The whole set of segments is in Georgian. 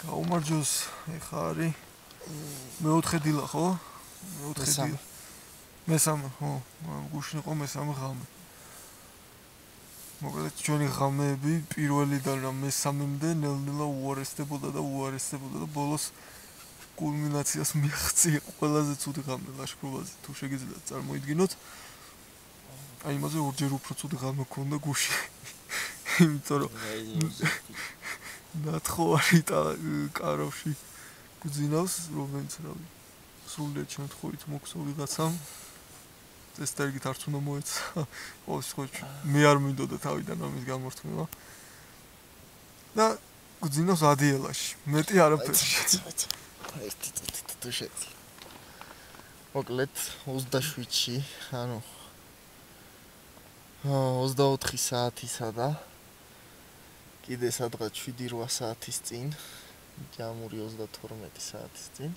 გაუმარჯოს, ეხა არის მეოთხე დილა, ხო? მეოთხე დილა. მესამე, ხო, გუშინ იყო მესამე ღამე. მოკლედ ჩვენი ღამეები პირველიდან რა მესამემდე ნელ-ნელა უარესდებოდა და ბოლოს კულმინაციას მიაღწია ყველაზე ცუდი ღამე ლაშქრობაზე, თუ შეგიძლიათ წარმოიდგინოთ. აი იმაზე ორჯერ უფრო ცუდი ღამე ქონდა გუშინ. იმიტომ რომ ნათხოვარი კარავში გძინავს, რომელიც რავი, სრულიად შემთხვევით მოქვსო ვიღაცამ. წესდერგით არც უნდა მოეცა. ყოველ შემთხვევაში მე არ მინდოდა თავიდან ამის გამორთმევა. და გძინავს ადიელაში, მეტი არაფერში. ერთი წუთით თუ შეძლო. მოკლედ 27-ში, ანუ 24 საათისა და კიდე სადღაც 7-8 საათის წინ, ჯამური 32 საათის წინ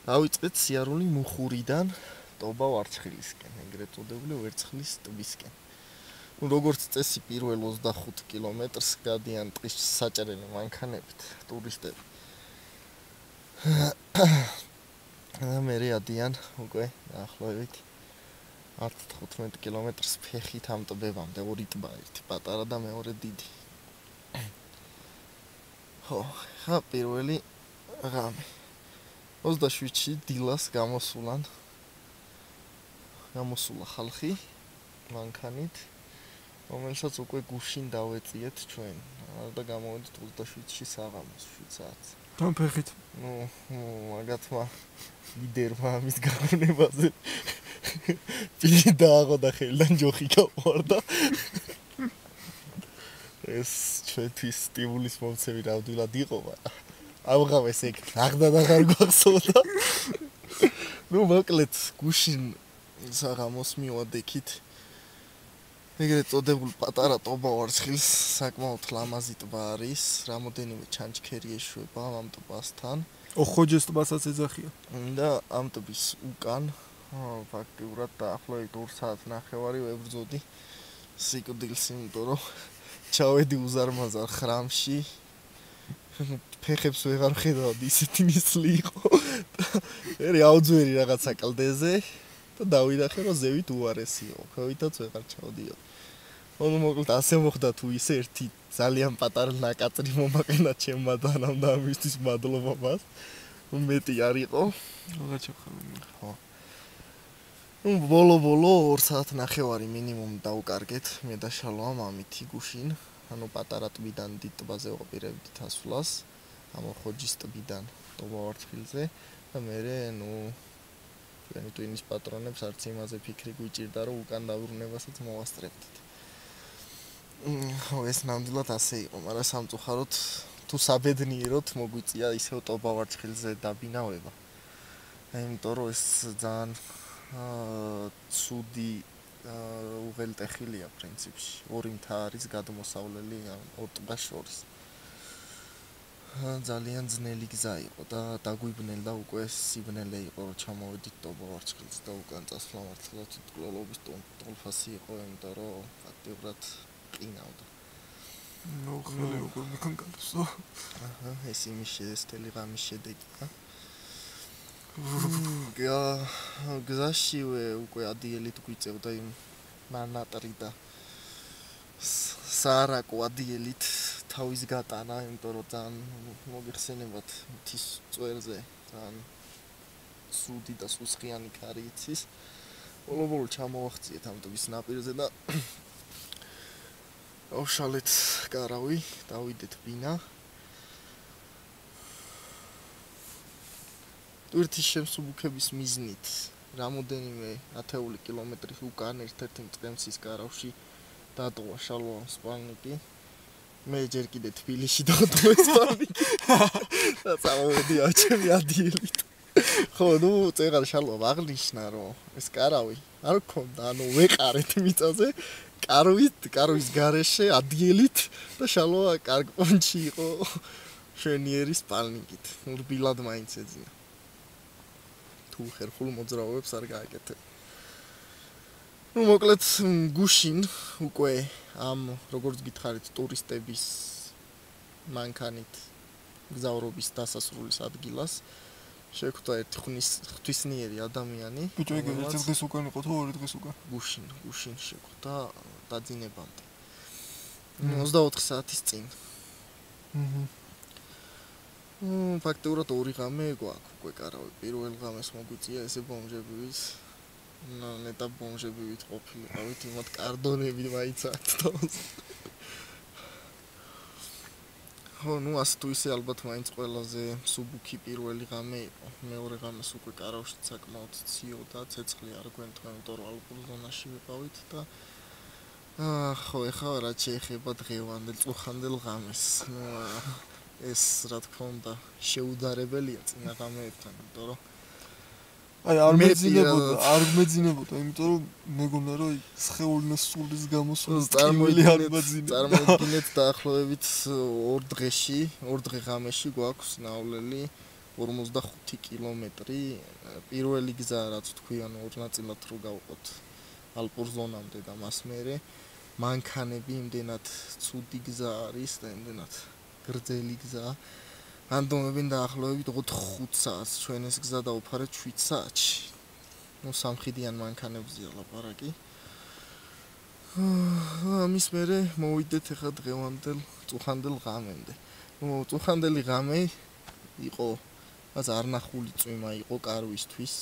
დავიწყეთ სიარული მუხურიდან ტობა ვარცხილისკენ, ეგრეთ წოდებული ვერცხლის ტბისკენ. როგორც წესი პირველ 25 კილომეტრს გადიან ტყის საჭერელი მანქანებით ტურისტები. და მერე ადიან უკვე დაახლოებით 15 კილომეტრს ფეხით ამ ტბებამდე, ორი ტბა, ერთი პატარა და მეორე დიდი. ხო, ხა პირველი ღამე 27-ში დილას გამოსულა ხალხი მანქანით, რომელსაც უკვე გუშინ დავეწიეთ ჩვენ და გამოვედით 27-ში საღამოს 7 საათს. თან ფეხით. მაგათმა ლიდერმა ამის გაგონებაზე პირი დააღო და ხელიდან ჯოხი გავყარდა. ეს ჩვენთვის სტიმულის მომცემი ნამდვილად იყო, მაგრამ ამღავეს ეგ აღდა და აღარ გვახსოვდა. მოკლედ გუშინ საღამოს მივადექით ეგრეთ წოდებულ პატარა ტობა ვარცხილს, საკმაოდ ლამაზი ტბა არის, რამოდენიმე ჩანჩქერი ეშვება ამ ტბასთან. ოხოჯეს ტბასაც ეძახიან. და ამ ტბის უკან ფაქტიურად დაახლოებით 2 საათს ნახევარი ვებრძოდი სიკვდილს, იმიტომ რომ ჩავედი უზარმაზარ ხრამში. ფეხებს ვეღარ ხედავდი, ისეთი ნისლი იყო. ერი აუძვერი რაღაცა კლდეზე და დავიდახე რომ ზევით უარესიო. ხოვითაც ვეღარ ჩავდიოდი. მოკლედ ასე მოხდა თუ ისე ერთი ძალიან პატარა ნაკაწრი მომაყენა ჩემმა დანამ და ამისთვის მადლობა მას. მეტი არ იყო. რაღაცა ხარ. ხო. ბოლო 2 საათ ნახევარი მინიმუმ დავკარგეთ მე და შალვა მამითი გუშინ. ანუ პატარა ტბიდან დიდ ტბაზე ვაპირებდით ასვლას, ამ ხოჯის ტბიდან ტობა ვარცხილზე და მერე ჩვენი ტვინის პატრონებს არც იმაზე ფიქრი გვიჭირდა, რომ უკან დაბრუნებასაც მოვასწრებდით. ხო, ეს ნამდვილად ასე იყო, მაგრამ სამწუხაროდ თუ საბედნიეროდ მოგვიწია ისევ ტობა ვარცხილზე დაბინავება. იმიტომ რომ ეს ძალიან ცუდი უღელტეხილია პრინციპში. ორი მთა არის გადმოსავლელი ორ ტბას შორის. ძალიან ძნელი გზა იყო და დაგვიბნელდა უკვე სიბნელე იყო რომ ჩამოვედით ტობა ვარცხილს და უკან წასვლა მართლაც მკვლელობის ტოლფასი იყო, იმიტომ რომ ფაქტიურად ყინავდა. ხელი როგორ მეკანკალოსო. ეს იმის შეესწელი ღამის შედეგია. გზაშივე უკვე ადიელით გვიწევდა იმ ნანატრი და საარაკო ადიელით თავის გატანა, იმიტომ რომ ძალიან მოგიხსენებათ მთის წვერზე ძალიან სუდი და სუსხიანი კარი იცის. ბოლო ჩამოვახციეთ ამ ტბის ნაპირზე და ავშალეთ კარავი, დავიდეთ ბინა. ტვირთის შემსუბუქების მიზნით რამოდენიმე 10 კილომეტრის უკან ერთ-ერთი მწყემსის კარავში დატოვა შალვა სპალნიკი. მე ჯერ კიდე თბილისში დატოვა სპალნიკი. და წავედი აჩემი ადიელით. ხო, წეღარ შალვა აღნიშნა, რომ ეს კარავი არ გქონდა, ანუ ვეყარეთ მიწაზე, კარვის გარეშე ადიელით და შალვა კარგ პონჩი იყო შვენიერი სპალნიკით. რბილად მაინც ეძინა. თუ ხერხულ მოძრაობებს არ გააკეთებ. მოკლედ გუშინ უკვე ამ როგორც გითხარით ტურისტების მანქანით გზავრობის დასასრულის ადგილას. შეგვხვდა ერთი ღვთისმიერი ადამიანი. ბიჭო, ეგ ერთი დღის უკან იყო თუ ორი დღის უკან? გუშინ შეგვხვდა დაძინებამდე. 24 საათის წინ. ფაქტიურად ორი ღამე გვაქვს უკვე კარავი. პირველ ღამეს მოგვიწია ესე ბომჟებივით. ნეტა ბომჟებივით ყოფილიყავით, იმათ კარდონები მაინც აქვთ თავს. ხო, ასე თუ ისე ალბათ მაინც ყველაზე მსუბუქი პირველი ღამე იყო. მეორე ღამეს უკვე კარავში საკმაოდ ციოდა, ცეცხლი არ გვენთქვა, იმიტომ რომ ალპურ ზონაში ვიყავით და ხო, ეხლა რაც შეეხება დღევანდელ წუხანდელ ღამეს. ეს რა თქმა უნდა შეუდარებელია წინა ღამეებთან, იმიტომ რომ არ მეძინებოდა, იმიტომ რომ მეგონა რომ სხეულნას სულის გამოსვლა წარმოიდგინეთ დაახლოებით 2 დღე ღამეში გვაქვს ნავლელი 45 კილომეტრი. პირველი გზა რაც თქვიან ორ ნაწილად რო გავყოთ ალპურ ზონამდე და მას მერე მანქანები იმდენად ცუდი გზა არის და იმდენად გრძელი გზა. ანდომებენ დაახლოებით 4-5 საათს, ჩვენ ეს გზა დავფარეთ 7 საათში. სამხიდიან მანქანებზეა ლაპარაკი. ამის მერე მოვიდეთ ახლა დღევანდელ წუხანდელ ღამემდე. წუხანდელი ღამე იყო, რაც არნახული წვიმა იყო კარვისთვის.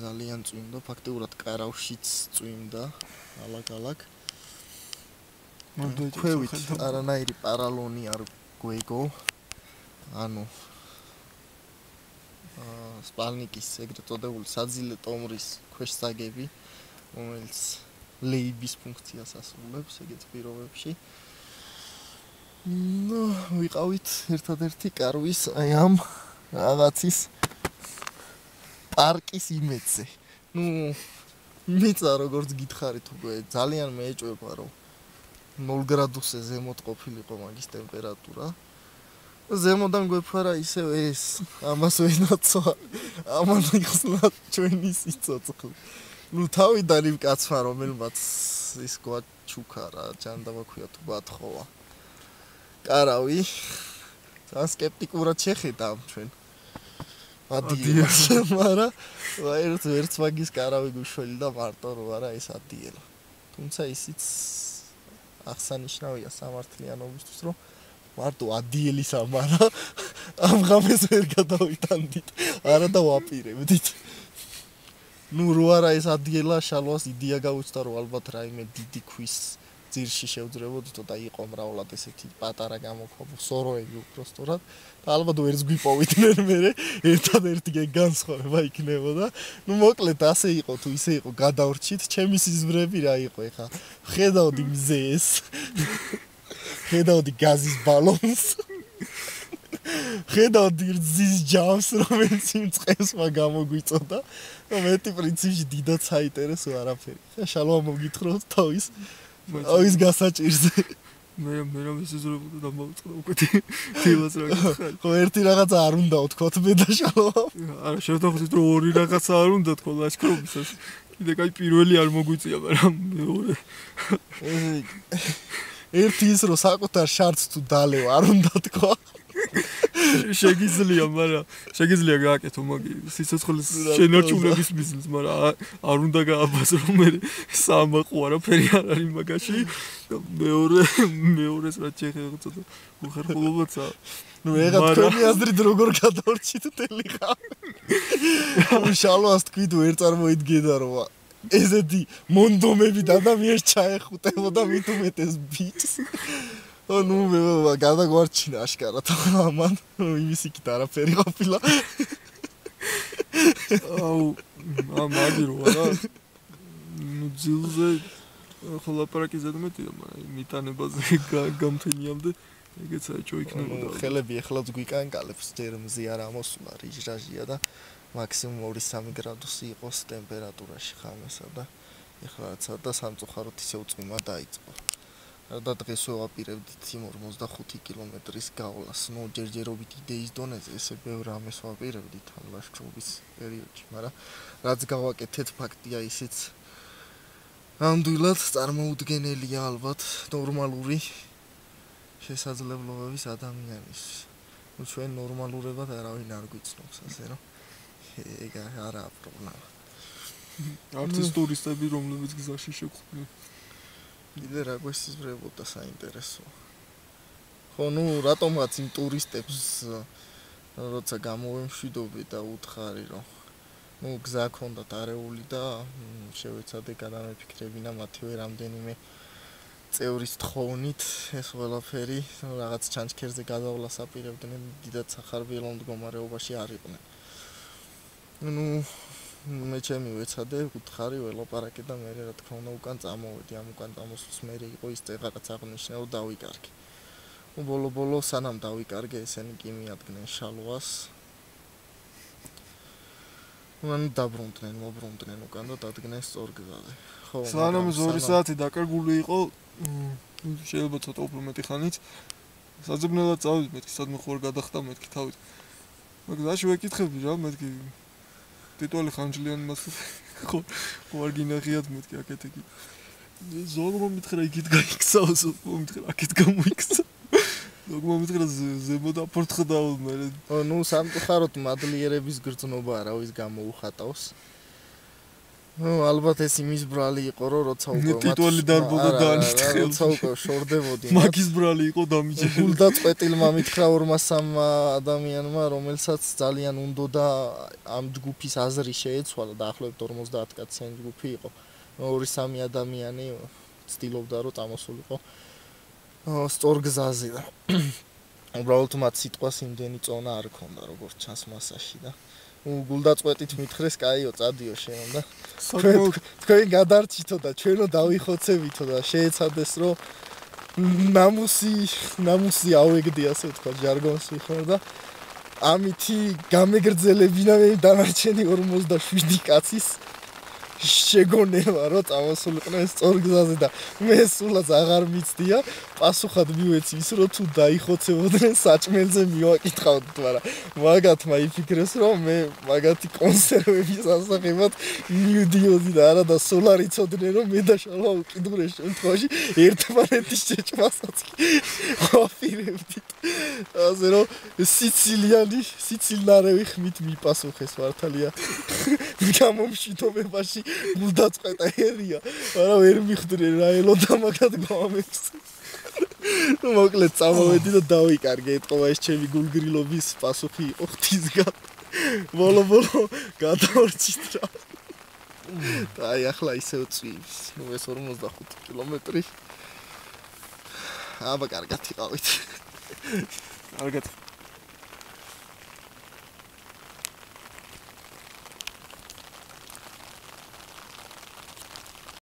ძალიან წვიმდა, ფაქტიურად კარავშიც წვიმდა, ალაგ-ალაგ. ქვევით არანაირი პარალონი არ გვეგო, ანუ სპალნიკის ეგრეთ წოდებული საძილე ტომრის ქვეშსაგები, რომელიც ლეიბის ფუნქციას ასრულებს ეგეთ პირობებში. ვიყავით ერთადერთი კარვის აი ამ რაღაცის პარკის იმედზე. მეცა როგორც გითხარით უკვე ძალიან მეეჭვება რომ 0 გრადუსზე ზემოთ ყოფილიყო მაგის ტემპერატურა. ზემოდან გვეფარა ისევ ეს, ამას ვენაცვა, ამან იხსნა ჩვენი სიცოცხლე. თავიდან იმ კაცმა რომელმაც ის გვაჩუქა რა, ჯანდაბაქვია თუ ბათხოვა. კარავი, ძალიან სკეპტიკურად შეხედა ჩვენ. ადიელს, მაგრამ ვერც მაგის კარავი გუშველი და მარტო რო არა ეს ადიელა. თუმცა ისიც აღსანიშნავია სამართლიანობისთვის, რომ მარტო ადიელის ამარა ამ ღამეს ვერ გადავიტანდით, არა დავაპირებდით. რო არა ეს ადიელა შალვას იდეა გავუჩნდა, რომ ალბათ რაიმე დიდი ქვის ძირში შევძრებოდითო და იყო მრავლად ესეთი პატარა გამოქვაბო სოროები უბრალოდ და ალბათ ვერც გვიპოვიდნენ მერე ერთადერთი განსხვავება იქნებოდა. მოკლედ ასე იყო თუ ისე იყო გადავრჩით, ჩემი სიზმრები რა იყო ეხა. ხედავდი მზეს. ხედავდი გაზის ბალონს. ხედავდი რძის ჯამს, რომელიც იმ წყევსმა გამოგვიწოდა. მეტი პრინციპში დიდად საინტერესო არაფერი. შალვა მოგითხროთ თავის ის გასაჭირზე. მე რომ ისიზრებოდა და მოვწყდა უკვე თილას რა გითხარი. ხო ერთი რაღაცა არ უნდა ვთქვათ მე და შალვა. არა შევთხოვდით რომ ორი რაღაცა არ უნდა თქო ლაშქრობისას. კიდე კაი პირველი არ მოგვიწია, მაგრამ მეორე. ერთი ის რომ საკუთარ შარტს თუ დალევ არ უნდა თქვა. შეგიძლია გააკეთო მაგი სიცოცხლის შენარჩუნების მიზნით, მაგრამ არ უნდა გააბაზრო მე სამაყო არაფერი არ არის მაგაში. მეორეს რაც შეეხება ცოტა უხერხულობაცა. ეგა თქვენი აზრით როგორ გადავრჩით თელი ხარ. შალვას თქვით ვერ წარმოიდგენა რომ ესეთი მონდომები და ადამიანს ჩაეხუტებოდა მით უმეტეს ბიჭს. მე გადაგვარჩინა აშკარად ამან, იმის იქით არაფერი ყოფილა. მაგირო რა. ძილზე ხო ლაპარაკი ზედმეტია, მაგრამ მიტანებაზე გამთენიამდე ეგეც აჭო იქნებოდა. ხელები ეხლაც გვიკანკალებს, ჯერ მზე არ ამოსულა, რიჟრაჟია და მაქსიმუმ 2-3 გრადუსი იყოს ტემპერატურაში ხამესა და ეხლა ცოტა სამწუხაროდ ისევ წვიმა დაიწყო. და დღეს ვაპირებდით იმ 45 კილომეტრის გავლას. ჯერჯერობით იდეის დონეზე ესე ბევრ ამას ვაპირებდით ამ ლაშქრობის პერიოდში, მაგრამ რაც გავაკეთეთ ფაქტია ისიც ნამდვილად წარმოუდგენელია ალბათ ნორმალური შესაძლებლობების ადამიანისთვის. ნუ ჩვენ ნორმალურებად არავინ არ გვიცნობს, ასე რომ ეგ არაა პრობლემა. არც ის ტურისტები, რომლებიც გზაში შეხვდნენ. კიდე რა გვესიზმრებოდა საინტერესოა. ხო, ნუ რატომღაც იმ ტურისტებს როცა გამოვემშვიდობი და უთხარი რომ ნუ გზა ქონდათ არეული და შევეცადე გადამეფიქრებინა მათივე რამდენიმე წევრის თხოვნით ეს ყველაფერი რაღაც ჩანჩქერზე გადავლას აპირებდნენ დიდად სახარბიელო მდგომარეობაში არ იყვნენ. ნუ მე ჩემი ვეცადე უთხარი ველაპარაკე და მე რა თქმა უნდა უკან წამოვედი ამ უკან წამოსვლის მე იყო ის წეღაც აღნიშნა რომ დავიკარგე. ნუ ბოლო სანამ დავიკარგე ესენი კი მიადგნენ შალვას. მან დაბრუნდნენ, მობრუნდნენ უკან და დადგნენ სწორ გზაზე. ხო, სანამ 2 საათი დაკარგული იყო, შეიძლება ცოტა უფრო მეტი ხანით საძებნელად წავედი მეთქი სადმე ხوار გადახტა მეთქი თავით. მაგაში ვეკითხები რა მეთქი ტიტული ხანჯლიანი მას ხო არ გინახიათ მეთქი აკეთე კი. ზოგ მომითხრა იქით გაიქცაო, ზოგ მომითხრა აქეთ გამოიქცა. ზოგ მომითხრა ზემოთ აფორთხდაო მე. ნუ სამწუხაროდ მადლიერების გრძნობა არავის გამოუხატავს. ნუ ალბათ ეს იმის ბრალი იყო რომ როცა უკვე ტიტული დარბოდა დაანიჭხე. როცა უკვე შორდებოდი. მაგის ბრალი იყო დამიჯერებული. გულდაწყვეტილმა მითხრა 2-3 ადამიანმა, რომელსაც ძალიან უნდოდა ამ ჯგუფის აზრი შეეცვალა, დაახლოებით 50 კაციანი ჯგუფი იყო. 2-3 ადამიანი ცდილობდა რომ წამოსულიყო სწორ გზაზე და უბრალოდ მათ სიტყვას იმდენი წონა არ ქონდა როგორც ჩანს მასაში და გულდაწყვეტით მითხრეს, კაიო, წადიო შენ და თქვენ გადარჩითო და ჩვენო დავიხოცებითო და შეეცადეს რომ ნამუსი ავეგდი ასე თქვა ჟარგონს ვიხმარ და ამითი გამეგრძელებინა მე დანარჩენი 47 კაცის შეგონება რომ წამოსულიყვნენ სწორ გზაზე და მე სულაც აღარ მიცდია პასუხად მივეცი ის რომ თუ დაიხოცებოდნენ საჭმელზე მივაკითხავდით მაგრამ მაგათმა იფიქრეს რომ მე მაგათი კონსერვების ასაღებად მივდიოდი და არა და სულ არ იცოდნენ რომ მე და შალვა უკიდურეს შემთხვევაში ერთმანეთის შეჭმასაც ყოფილებდით ასე რომ სიცილნარევი ხმით მიპასუხეს მართალია გამომშვიდობებაში გულდაწყვეტა ერია, მაგრამ ვერ მიხვდნენ რა ელოდა მაგათ გვამებს. ნუ მოკლედ წამოვედი და დავიკარგე, ეთყობა ეს ჩემი გულგრილობის პასუხი იყო ღვთისგან. ბოლო გადავარჩით რა. და აი ახლა ისევ წვიმს. ნუ ეს 45 კილომეტრი. აბა კარგად იყავით. კარგად.